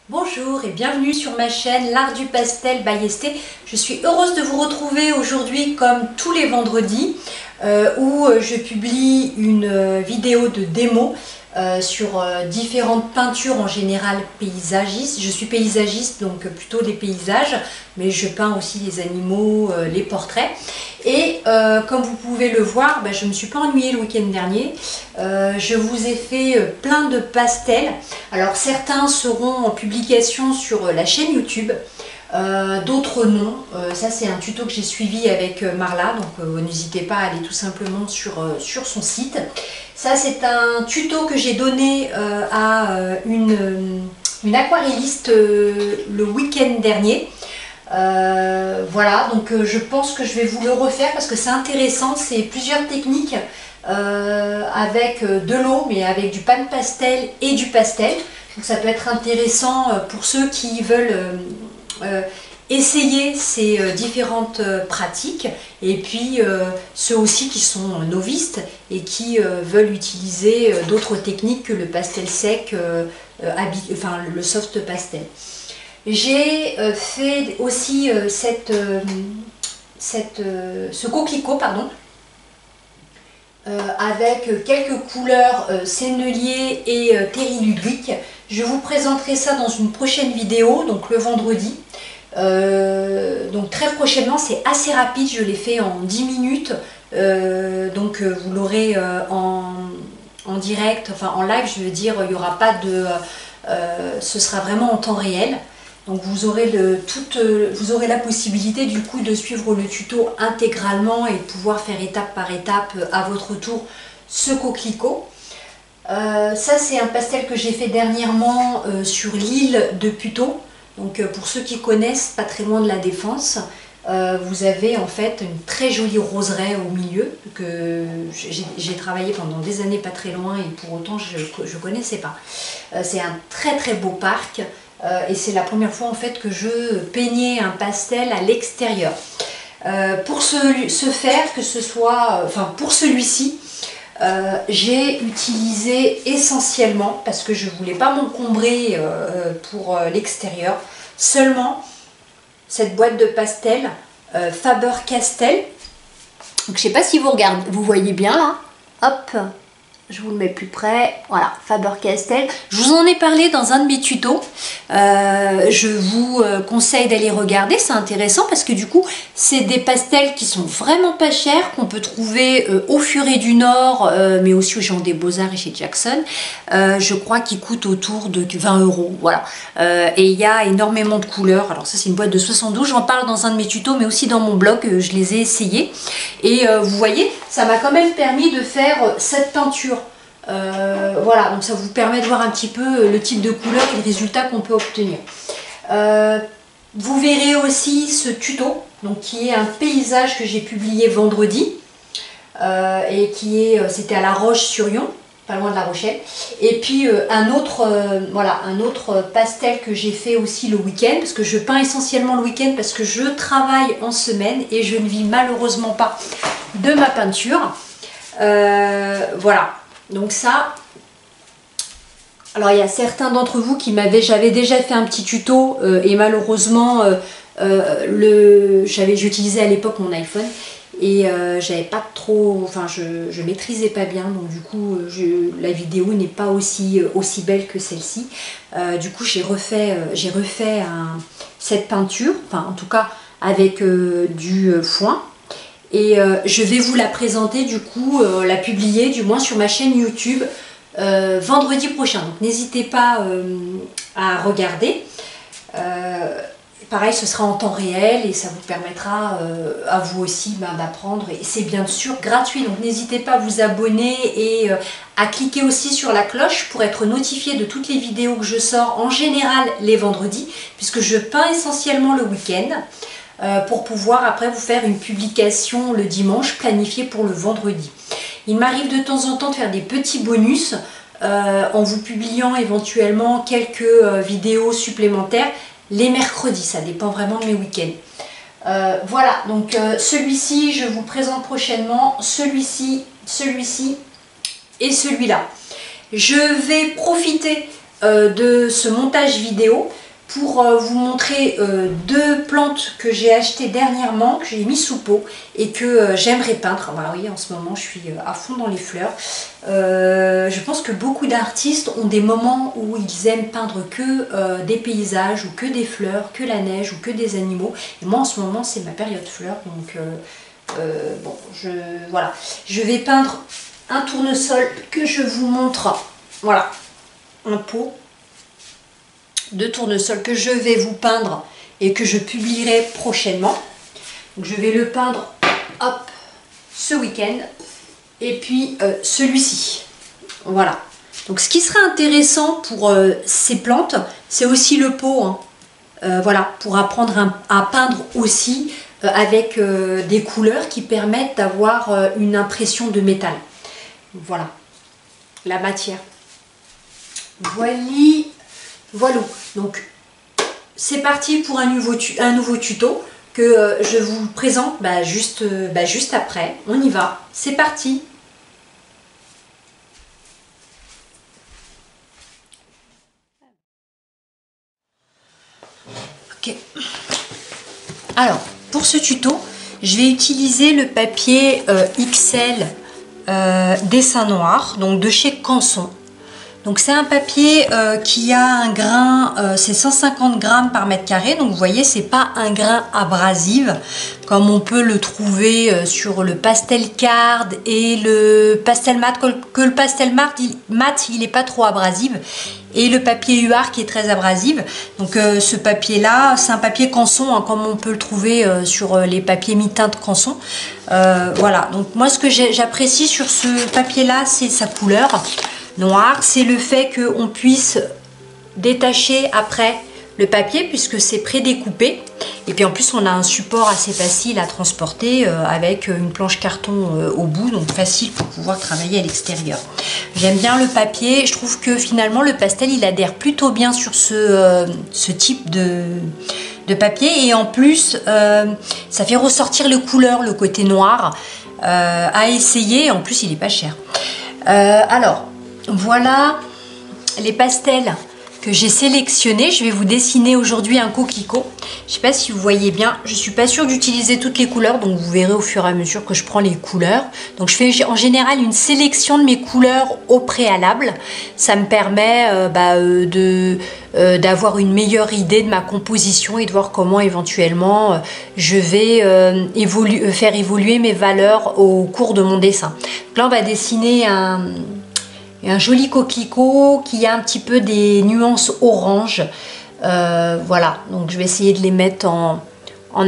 Bonjour et bienvenue sur ma chaîne L'Art du Pastel by Esthé. Je suis heureuse de vous retrouver aujourd'hui comme tous les vendredis où je publie une vidéo de démo sur différentes peintures en général paysagistes. Je suis paysagiste donc plutôt des paysages, mais je peins aussi les animaux, les portraits. Et comme vous pouvez le voir, je ne me suis pas ennuyée le week-end dernier. Je vous ai fait plein de pastels. Alors certains seront en publication sur la chaîne YouTube, d'autres non. Ça c'est un tuto que j'ai suivi avec Marla, donc n'hésitez pas à aller tout simplement sur son site. Ça c'est un tuto que j'ai donné à une aquarelliste le week-end dernier. Voilà, donc je pense que je vais vous le refaire parce que c'est intéressant, c'est plusieurs techniques avec de l'eau mais avec du pan pastel et du pastel. Donc ça peut être intéressant pour ceux qui veulent essayer ces différentes pratiques, et puis ceux aussi qui sont novices et qui veulent utiliser d'autres techniques que le pastel sec, enfin le soft pastel. J'ai fait aussi ce coquelicot, pardon, avec quelques couleurs sennelier et terry lubrique. Je vous présenterai ça dans une prochaine vidéo, donc le vendredi. Donc très prochainement, c'est assez rapide, je l'ai fait en 10 minutes. Donc vous l'aurez en direct, enfin en live, je veux dire, il n'y aura pas de... ce sera vraiment en temps réel. Donc vous aurez la possibilité du coup de suivre le tuto intégralement et de pouvoir faire étape par étape à votre tour ce coquelicot. Ça c'est un pastel que j'ai fait dernièrement sur l'île de Puteaux. Donc pour ceux qui connaissent, pas très loin de la Défense, vous avez en fait une très jolie roseraie au milieu que j'ai travaillé pendant des années pas très loin et pour autant je ne connaissais pas. C'est un très très beau parc. Et c'est la première fois en fait que je peignais un pastel à l'extérieur. Pour ce faire, que ce soit, enfin pour celui-ci, j'ai utilisé essentiellement, parce que je ne voulais pas m'encombrer pour l'extérieur, seulement cette boîte de pastel Faber-Castell. Donc je ne sais pas si vous regardez, vous voyez bien là, hop. Je vous le mets plus près, voilà, Faber-Castell. Je vous en ai parlé dans un de mes tutos. Je vous conseille d'aller regarder, c'est intéressant parce que du coup, c'est des pastels qui sont vraiment pas chers, qu'on peut trouver au Furet du Nord, mais aussi au Jean des Beaux-Arts et chez Jackson. Je crois qu'ils coûtent autour de 20 €, voilà. Et il y a énormément de couleurs. Alors ça, c'est une boîte de 72, j'en parle dans un de mes tutos, mais aussi dans mon blog, je les ai essayés. Et vous voyez, ça m'a quand même permis de faire cette peinture. Voilà, donc ça vous permet de voir un petit peu le type de couleur et le résultat qu'on peut obtenir. Vous verrez aussi ce tuto, donc qui est un paysage que j'ai publié vendredi et c'était à La Roche-sur-Yon, pas loin de La Rochelle. Et puis un autre pastel que j'ai fait aussi le week-end, parce que je peins essentiellement le week-end parce que je travaille en semaine et je ne vis malheureusement pas de ma peinture. Voilà. Donc ça, alors il y a certains d'entre vous qui j'avais déjà fait un petit tuto et malheureusement j'utilisais à l'époque mon iPhone et j'avais pas trop, enfin je maîtrisais pas bien, donc du coup la vidéo n'est pas aussi belle que celle-ci. Du coup j'ai refait cette peinture, enfin en tout cas avec du foin. Et je vais vous la présenter, du coup, la publier du moins sur ma chaîne YouTube vendredi prochain. Donc n'hésitez pas à regarder. Pareil, ce sera en temps réel et ça vous permettra à vous aussi d'apprendre. Et c'est bien sûr gratuit, donc n'hésitez pas à vous abonner et à cliquer aussi sur la cloche pour être notifié de toutes les vidéos que je sors en général les vendredis, puisque je peins essentiellement le week-end. Pour pouvoir après vous faire une publication le dimanche planifiée pour le vendredi. Il m'arrive de temps en temps de faire des petits bonus en vous publiant éventuellement quelques vidéos supplémentaires les mercredis, ça dépend vraiment de mes week-ends. Voilà, donc celui-ci je vous présente prochainement, celui-ci et celui-là. Je vais profiter de ce montage vidéo pour vous montrer deux plantes que j'ai achetées dernièrement, que j'ai mis sous pot et que j'aimerais peindre. Voilà, oui, en ce moment je suis à fond dans les fleurs. Je pense que beaucoup d'artistes ont des moments où ils aiment peindre que des paysages ou que des fleurs, que la neige ou que des animaux. Et moi en ce moment c'est ma période fleurs, donc bon, voilà. Je vais peindre un tournesol que je vous montre. Voilà, un pot de tournesol que je vais vous peindre et que je publierai prochainement. Donc je vais le peindre, hop, ce week-end. Et puis celui-ci. Voilà. Donc ce qui sera intéressant pour ces plantes, c'est aussi le pot. Hein. Voilà, pour apprendre à peindre aussi avec des couleurs qui permettent d'avoir une impression de métal. Voilà, la matière. Voilà. Donc c'est parti pour un nouveau tuto que je vous présente juste après. On y va, c'est parti. Ok. Alors, pour ce tuto, je vais utiliser le papier XL dessin noir, donc de chez Canson. Donc c'est un papier qui a un grain, c'est 150 grammes par mètre carré. Donc vous voyez, c'est pas un grain abrasif comme on peut le trouver sur le pastel card et le pastel mat. Que le pastel mat, il n'est pas trop abrasif. Et le papier UR qui est très abrasif. Donc ce papier là, c'est un papier Canson, hein, comme on peut le trouver sur les papiers mi-teinte Canson. Voilà, donc moi ce que j'apprécie sur ce papier là, c'est sa couleur noir, c'est le fait qu'on puisse détacher après le papier puisque c'est prédécoupé, et puis en plus on a un support assez facile à transporter avec une planche carton au bout, donc facile pour pouvoir travailler à l'extérieur. J'aime bien le papier, je trouve que finalement le pastel il adhère plutôt bien sur ce type de papier, et en plus ça fait ressortir les couleurs, le côté noir à essayer. En plus il est pas cher. Alors voilà les pastels que j'ai sélectionnés. Je vais vous dessiner aujourd'hui un coquelicot. Je ne sais pas si vous voyez bien. Je ne suis pas sûre d'utiliser toutes les couleurs, donc vous verrez au fur et à mesure que je prends les couleurs. Donc je fais en général une sélection de mes couleurs au préalable. Ça me permet d'avoir une meilleure idée de ma composition et de voir comment éventuellement je vais faire évoluer mes valeurs au cours de mon dessin. Donc là on va dessiner un joli coquelicot qui a un petit peu des nuances orange. Voilà, donc je vais essayer de les mettre en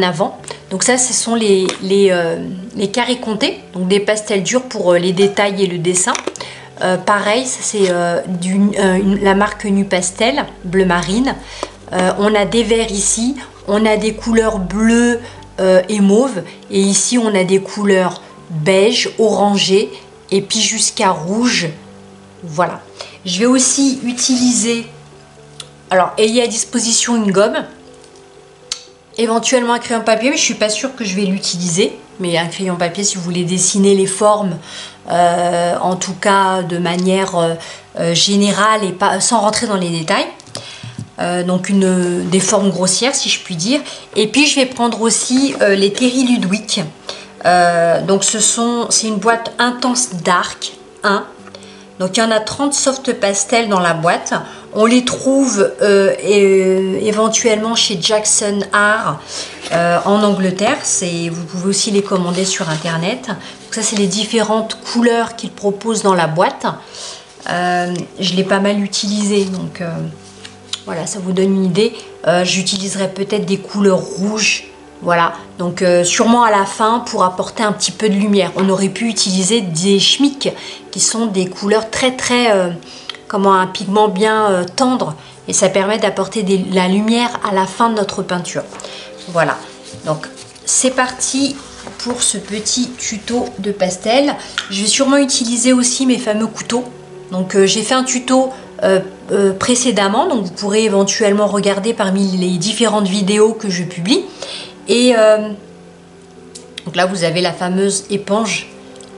avant. Donc ça, ce sont les carrés comptés, donc des pastels durs pour les détails et le dessin. Pareil, ça c'est la marque NuPastel, bleu marine. On a des verts ici, on a des couleurs bleues et mauve, et ici on a des couleurs beige, orangé, et puis jusqu'à rouge. Voilà, je vais aussi utiliser, alors ayez à disposition une gomme, éventuellement un crayon papier, mais je suis pas sûre que je vais l'utiliser. Mais un crayon papier si vous voulez dessiner les formes, en tout cas de manière générale et pas sans rentrer dans les détails. Donc des formes grossières si je puis dire. Et puis je vais prendre aussi les Terry Ludwig. Donc c'est une boîte Intense Dark 1. Donc il y en a 30 soft pastels dans la boîte. On les trouve éventuellement chez Jackson Art en Angleterre. Vous pouvez aussi les commander sur internet. Donc ça c'est les différentes couleurs qu'ils proposent dans la boîte. Je l'ai pas mal utilisé, donc voilà, ça vous donne une idée. J'utiliserai peut-être des couleurs rouges. Voilà, donc sûrement à la fin pour apporter un petit peu de lumière. On aurait pu utiliser des schmicks qui sont des couleurs très comment un pigment bien tendre, et ça permet d'apporter la lumière à la fin de notre peinture. Voilà, donc c'est parti pour ce petit tuto de pastel. Je vais sûrement utiliser aussi mes fameux couteaux. Donc j'ai fait un tuto précédemment, donc vous pourrez éventuellement regarder parmi les différentes vidéos que je publie. Et donc là vous avez la fameuse éponge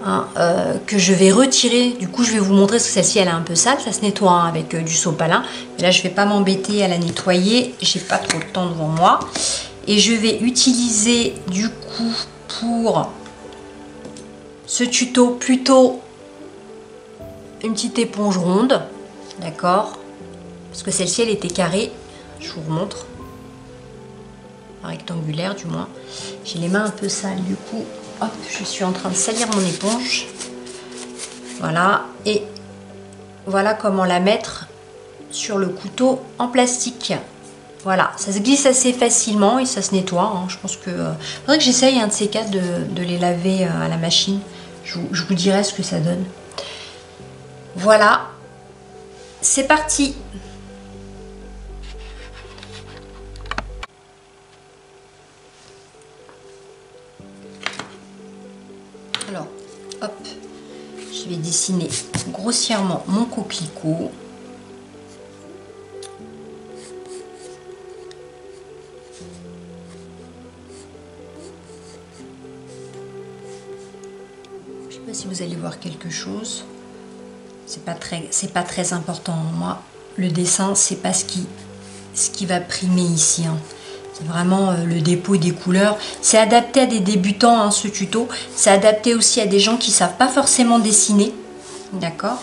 hein, que je vais retirer. Du coup, je vais vous montrer parce que celle-ci, elle est un peu sale. Ça se nettoie hein, avec du sopalin. Mais là, je vais pas m'embêter à la nettoyer. J'ai pas trop de temps devant moi. Et je vais utiliser du coup pour ce tuto plutôt une petite éponge ronde. D'accord? Parce que celle-ci, elle était carrée. Je vous remontre. Rectangulaire du moins. J'ai les mains un peu sales du coup. Hop, je suis en train de salir mon éponge. Voilà. Et voilà comment la mettre sur le couteau en plastique. Voilà, ça se glisse assez facilement et ça se nettoie. Hein. Je pense que faudrait que j'essaye un de ces quatre de les laver à la machine. Je vous dirai ce que ça donne. Voilà. C'est parti. Alors, hop, je vais dessiner grossièrement mon coquelicot. Je sais pas si vous allez voir quelque chose. C'est pas très important. Moi, le dessin, c'est pas ce qui va primer ici. Hein. C'est vraiment le dépôt des couleurs. C'est adapté à des débutants, hein, ce tuto. C'est adapté aussi à des gens qui ne savent pas forcément dessiner. D'accord?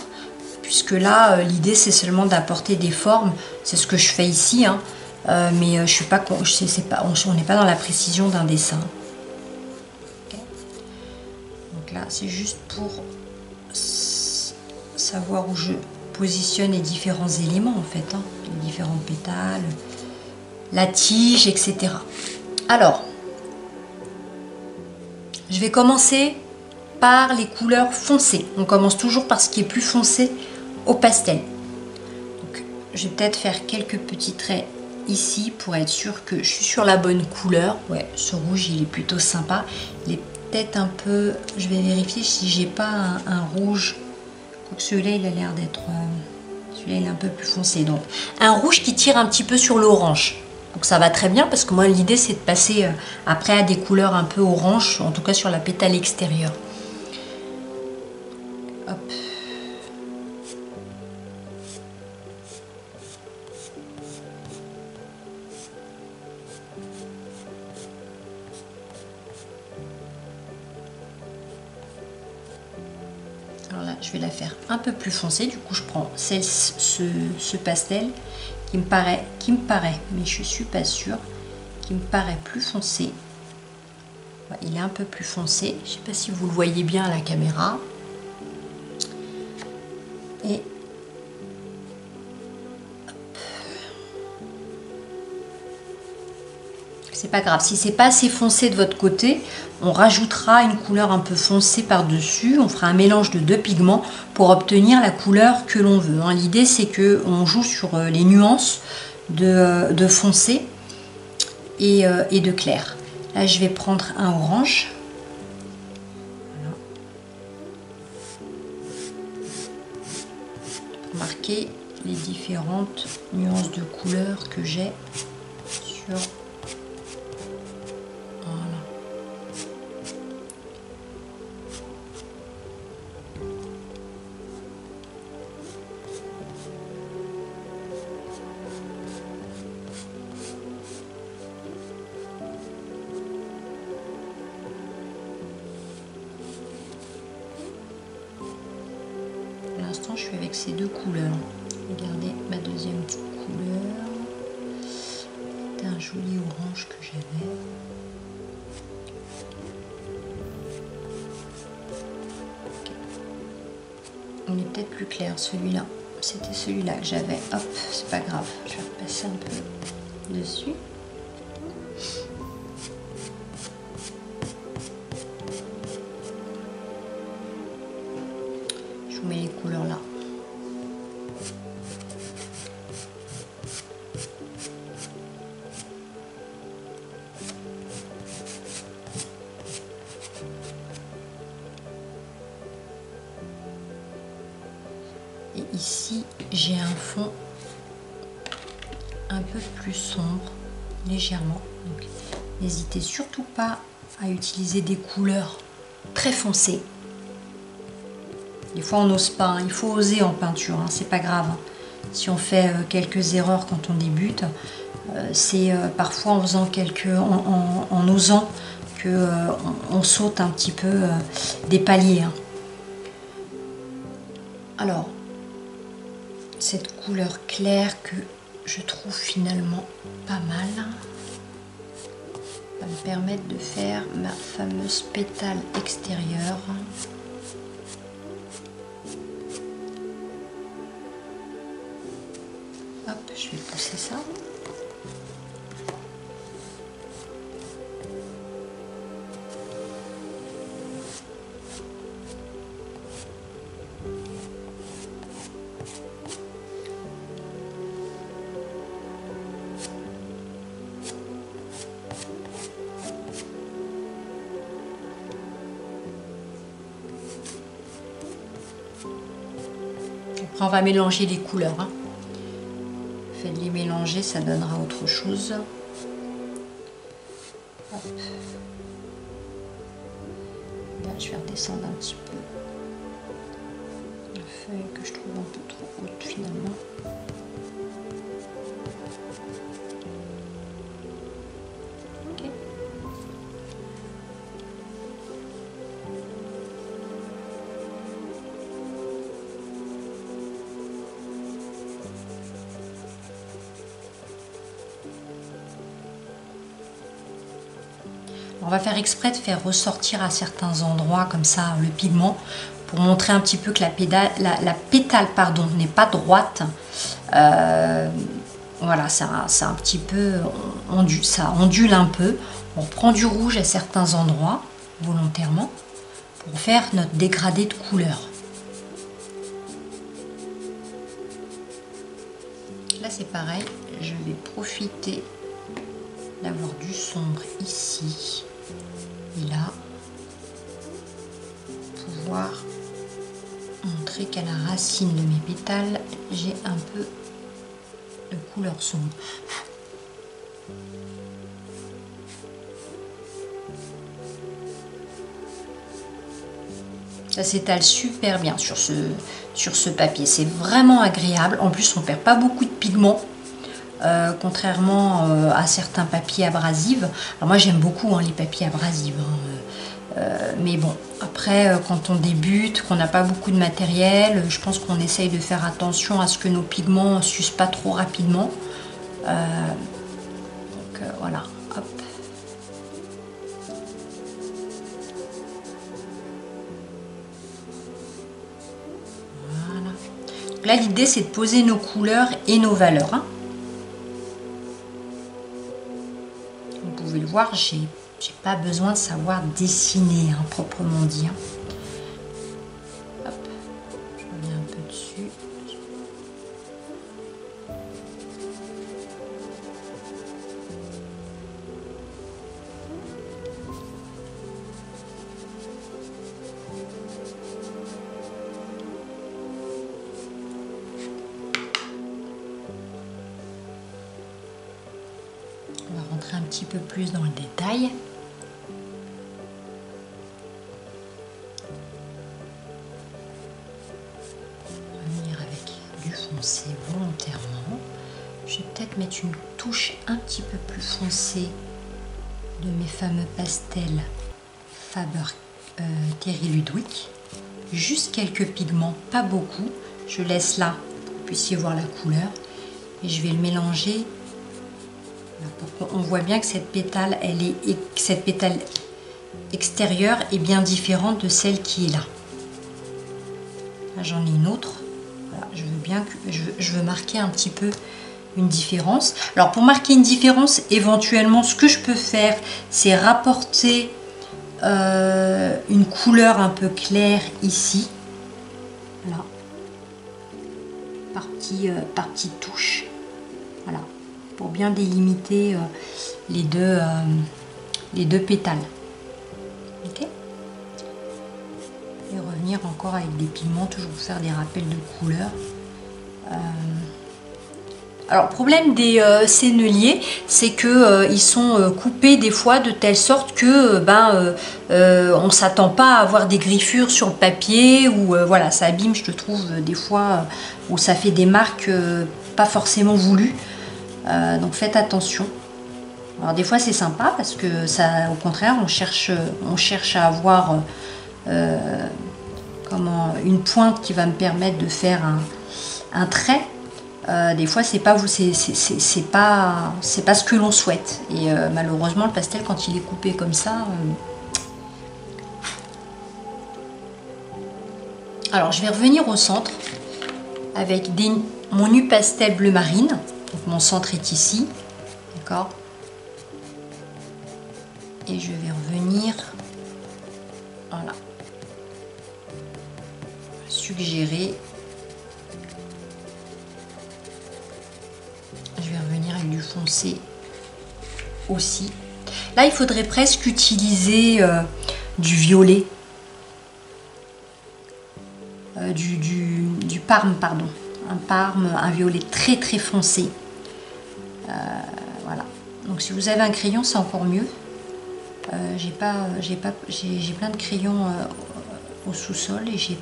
Puisque là, l'idée, c'est seulement d'apporter des formes. C'est ce que je fais ici. Hein. Mais je suis pas, on n'est pas dans la précision d'un dessin. Okay. Donc là, c'est juste pour savoir où je positionne les différents éléments, en fait. Hein. Les différents pétales, la tige, etc. Alors, je vais commencer par les couleurs foncées. On commence toujours par ce qui est plus foncé au pastel. Donc, je vais peut-être faire quelques petits traits ici pour être sûr que je suis sur la bonne couleur. Ouais, ce rouge, il est plutôt sympa. Il est peut-être un peu... Je vais vérifier si j'ai pas un rouge. Quoique celui-là, il a l'air d'être... celui-là, il est un peu plus foncé. Donc, un rouge qui tire un petit peu sur l'orange. Donc ça va très bien parce que moi l'idée c'est de passer après à des couleurs un peu orange, en tout cas sur la pétale extérieure. Hop. Alors là je vais la faire un peu plus foncée, du coup je prends ce pastel qui me paraît, mais je suis pas sûre, qui me paraît plus foncé. Il est un peu plus foncé. Je sais pas si vous le voyez bien à la caméra. Et c'est pas grave. Si c'est pas assez foncé de votre côté, on rajoutera une couleur un peu foncée par-dessus. On fera un mélange de deux pigments pour obtenir la couleur que l'on veut. L'idée, c'est que on joue sur les nuances de foncé et de clair. Là, je vais prendre un orange. Voilà. Pour marquer les différentes nuances de couleurs que j'ai sur... Je suis avec ces deux couleurs. Regardez ma deuxième couleur. C'est un joli orange que j'avais. Okay. On est peut-être plus clair celui-là. C'était celui-là que j'avais. Hop, c'est pas grave. Je vais repasser un peu dessus. Je vous mets les couleurs là. Et ici, j'ai un fond un peu plus sombre, légèrement. Donc, n'hésitez surtout pas à utiliser des couleurs très foncées. Des fois on n'ose pas, hein. Il faut oser en peinture, hein. C'est pas grave. Hein. Si on fait quelques erreurs quand on débute, c'est parfois en faisant en osant que on saute un petit peu des paliers. Hein. Alors, cette couleur claire que je trouve finalement pas mal va me permettre de faire ma fameuse pétale extérieure. Hop, je vais pousser ça. Après, on va mélanger les couleurs. Hein. Faites les mélanger, ça donnera autre chose. Hop. Là, je vais redescendre un petit peu la feuille que je trouve un peu trop haute finalement. Ok. On va faire exprès de faire ressortir à certains endroits comme ça le pigment pour montrer un petit peu que la pétale n'est pas droite. Voilà, ça un petit peu ça ondule un peu. On prend du rouge à certains endroits volontairement pour faire notre dégradé de couleur. Là c'est pareil, je vais profiter d'avoir du sombre ici et là, pouvoir montrer qu'à la racine de mes pétales, j'ai un peu de couleur sombre. Ça s'étale super bien sur ce papier, c'est vraiment agréable. En plus, on perd pas beaucoup de pigment. Contrairement à certains papiers abrasifs. Alors moi j'aime beaucoup hein, les papiers abrasifs, hein, mais bon, après quand on débute, qu'on n'a pas beaucoup de matériel, je pense qu'on essaye de faire attention à ce que nos pigments ne s'usent pas trop rapidement. Donc voilà, hop. Voilà. Donc là l'idée c'est de poser nos couleurs et nos valeurs. Hein. Vous pouvez le voir, j'ai pas besoin de savoir dessiner hein, proprement dit. Hein. Hop, je reviens un peu dessus. On va rentrer un petit peu plus dans le détail. Revenir avec du foncé volontairement. Je vais peut-être mettre une touche un petit peu plus foncée de mes fameux pastels Faber Terry Ludwig. Juste quelques pigments, pas beaucoup. Je laisse là pour que vous puissiez voir la couleur. Et je vais le mélanger. On voit bien que cette pétale extérieure est bien différente de celle qui est là. Là j'en ai une autre. Voilà, je veux marquer un petit peu une différence. Alors pour marquer une différence, éventuellement ce que je peux faire, c'est rapporter une couleur un peu claire ici. Voilà. Par petites touches. Voilà. Pour bien délimiter les deux pétales. Ok. Et revenir encore avec des pigments, toujours faire des rappels de couleurs. Alors, le problème des senneliers, c'est que ils sont coupés des fois de telle sorte que on s'attend pas à avoir des griffures sur le papier ou voilà, ça abîme, je te trouve, des fois où ça fait des marques pas forcément voulues. Donc faites attention. Alors des fois c'est sympa parce que ça, au contraire, on cherche à avoir une pointe qui va me permettre de faire un trait. Des fois c'est pas ce que l'on souhaite et malheureusement le pastel quand il est coupé comme ça alors je vais revenir au centre avec mon nu pastel bleu marine. Donc mon centre est ici, d'accord, et je vais revenir, voilà, suggérer. Je vais revenir avec du foncé aussi. Là, il faudrait presque utiliser du violet, du parme, pardon. Un violet très très foncé. Voilà. Donc si vous avez un crayon, c'est encore mieux. J'ai plein de crayons au sous-sol et je ne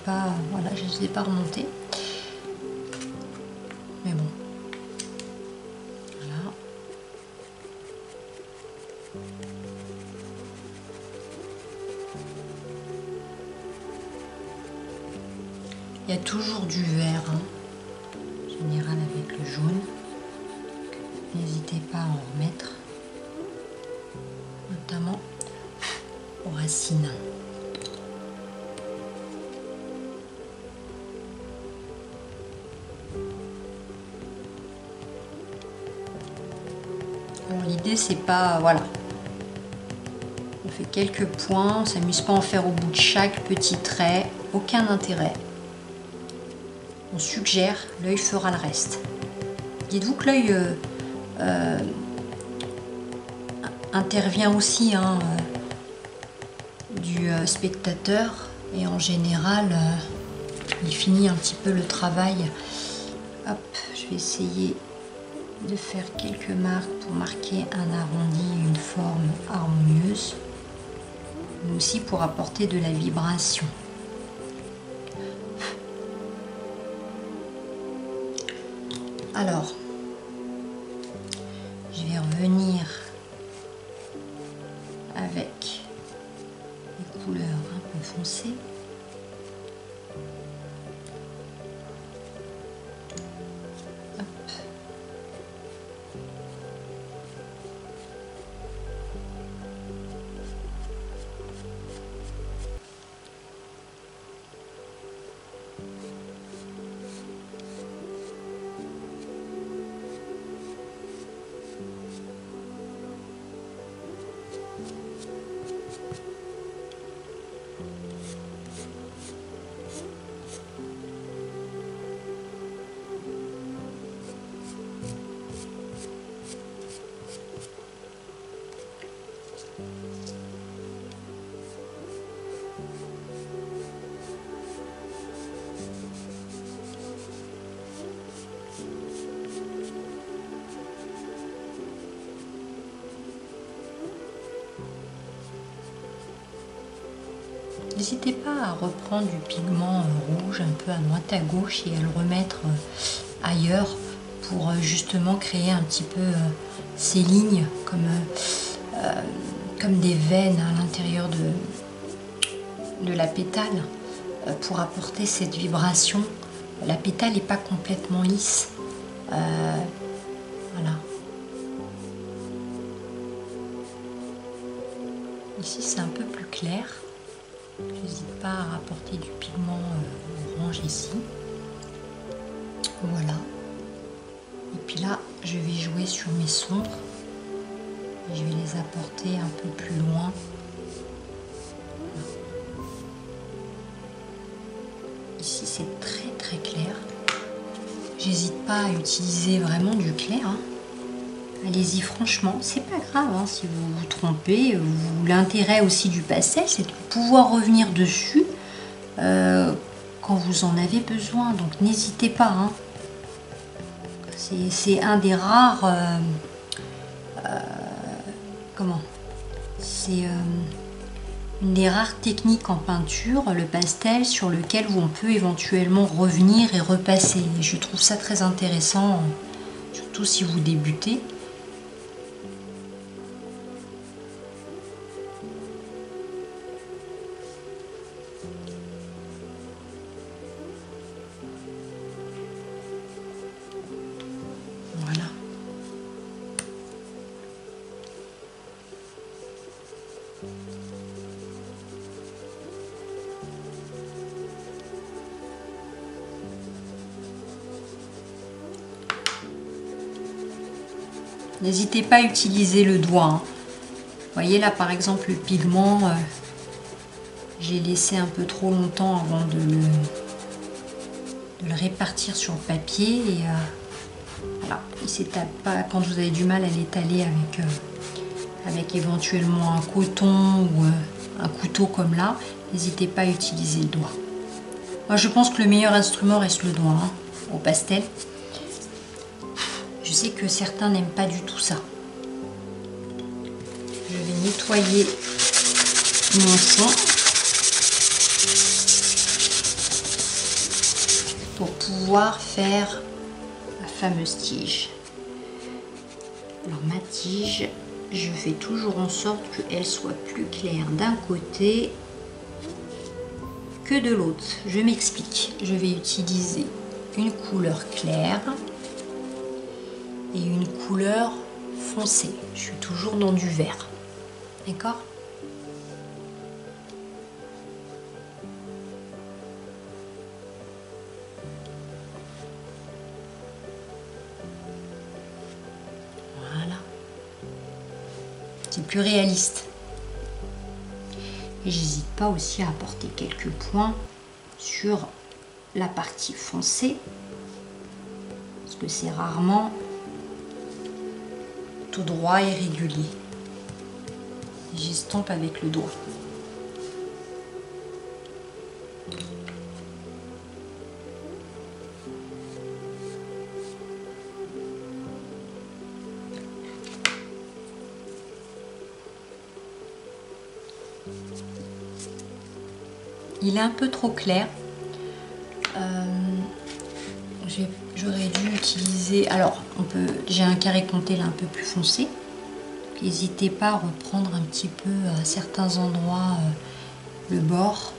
les ai pas remontés. Mais bon. Voilà. Il y a toujours du vert, hein, en général avec le jaune. N'hésitez pas à en remettre, notamment aux racines. Alors l'idée c'est pas, voilà, on fait quelques points, on s'amuse pas à en faire au bout de chaque petit trait, aucun intérêt. On suggère, l'œil fera le reste. Dites-vous que l'œil intervient aussi du spectateur et en général il finit un petit peu le travail. Hop, je vais essayer de faire quelques marques pour marquer un arrondi, une forme harmonieuse, mais aussi pour apporter de la vibration. Alors, je vais revenir avec des couleurs un peu foncées. Hop. N'hésitez pas à reprendre du pigment rouge un peu à droite à gauche et à le remettre ailleurs pour justement créer un petit peu ces lignes comme des veines à l'intérieur de la pétale pour apporter cette vibration. La pétale n'est pas complètement lisse. Voilà. Ici c'est un peu plus clair. N'hésite pas à rapporter du pigment orange ici. Voilà. Et puis là, je vais jouer sur mes sombres. Je vais les apporter un peu plus loin. Ici, c'est très très clair. J'hésite pas à utiliser vraiment du clair, hein. Allez-y franchement, c'est pas grave hein, si vous vous trompez. L'intérêt aussi du pastel, c'est de pouvoir revenir dessus quand vous en avez besoin. Donc n'hésitez pas. Hein. C'est un des rares... comment? C'est une des rares techniques en peinture, le pastel, sur lequel on peut éventuellement revenir et repasser. Et je trouve ça très intéressant, surtout si vous débutez. Voilà. N'hésitez pas à utiliser le doigt. Hein. Vous voyez là par exemple le pigment, j'ai laissé un peu trop longtemps avant de le répartir sur le papier. Et voilà, il s'étale pas quand vous avez du mal à l'étaler avec éventuellement un coton ou un couteau comme là. N'hésitez pas à utiliser le doigt. Moi je pense que le meilleur instrument reste le doigt hein, au pastel. Je sais que certains n'aiment pas du tout ça. Je vais nettoyer mon fond pour pouvoir faire la fameuse tige. Alors ma tige, je fais toujours en sorte qu'elle soit plus claire d'un côté que de l'autre. Je m'explique. Je vais utiliser une couleur claire et une couleur foncée. Je suis toujours dans du vert. D'accord? Voilà. C'est plus réaliste. Et j'hésite pas aussi à apporter quelques points sur la partie foncée. Parce que c'est rarement tout droit et régulier. J'estompe avec le doigt. Il est un peu trop clair. J'aurais dû utiliser... Alors, j'ai un carré compté là un peu plus foncé. N'hésitez pas à reprendre un petit peu à certains endroits le bord,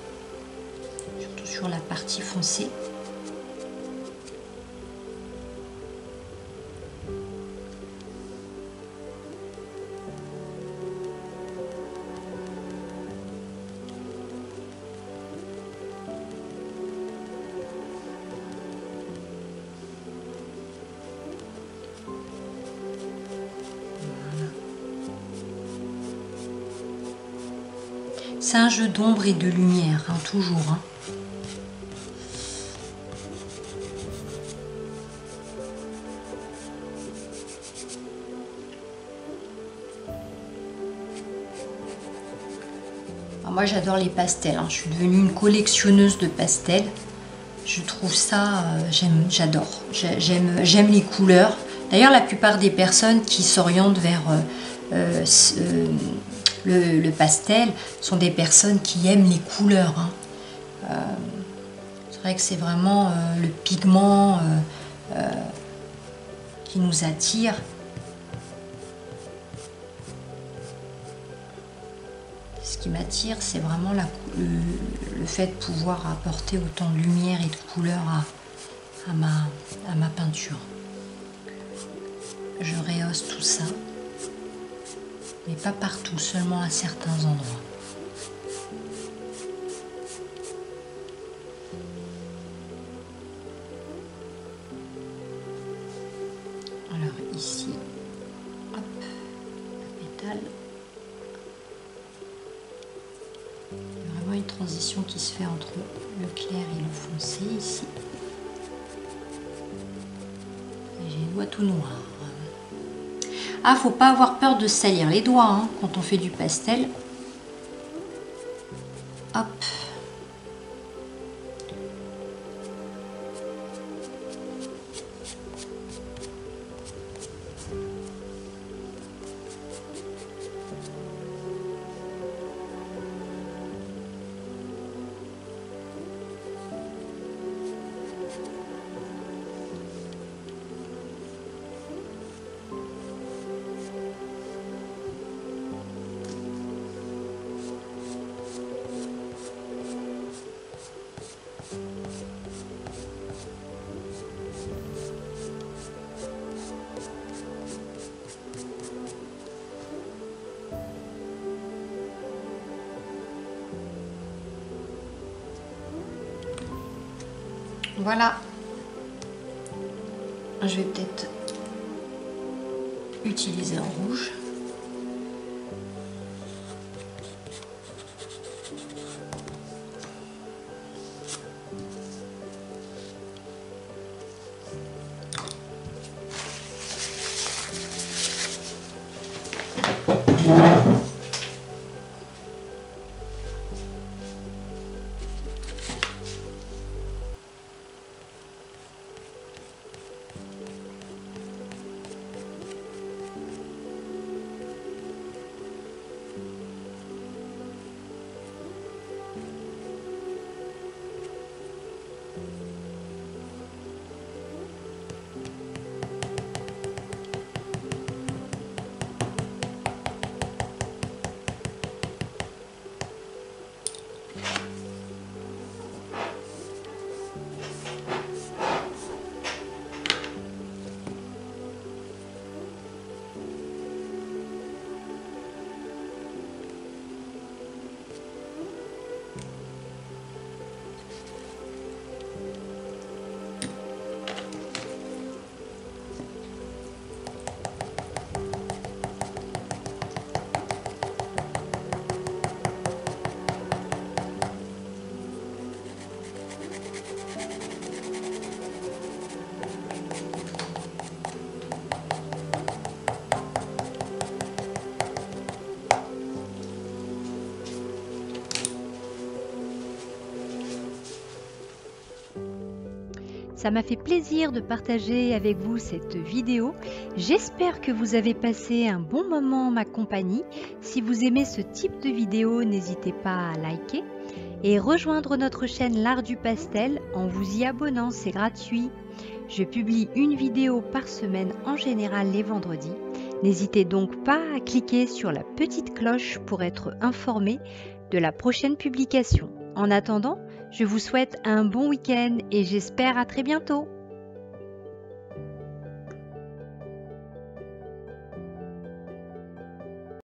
surtout sur la partie foncée. C'est un jeu d'ombre et de lumière, hein, toujours. Hein. Alors moi j'adore les pastels, hein. Je suis devenue une collectionneuse de pastels. Je trouve ça, j'adore. J'aime les couleurs. D'ailleurs la plupart des personnes qui s'orientent vers le pastel sont des personnes qui aiment les couleurs. Hein. C'est vrai que c'est vraiment le pigment qui nous attire. Ce qui m'attire, c'est vraiment le fait de pouvoir apporter autant de lumière et de couleur à ma peinture. Je rehausse tout ça. Mais pas partout, seulement à certains endroits. Alors ici, hop, la pétale. Il y a vraiment une transition qui se fait entre le clair et le foncé ici. Et j'ai les doigts tout noirs. Ah, faut pas avoir peur de salir les doigts hein, quand on fait du pastel. Hop. Voilà. Je vais peut-être utiliser un rouge. Ça m'a fait plaisir de partager avec vous cette vidéo. J'espère que vous avez passé un bon moment en ma compagnie. Si vous aimez ce type de vidéo, n'hésitez pas à liker et rejoindre notre chaîne L'Art du Pastel en vous y abonnant, c'est gratuit. Je publie une vidéo par semaine en général les vendredis. N'hésitez donc pas à cliquer sur la petite cloche pour être informé de la prochaine publication. En attendant, je vous souhaite un bon week-end et j'espère à très bientôt.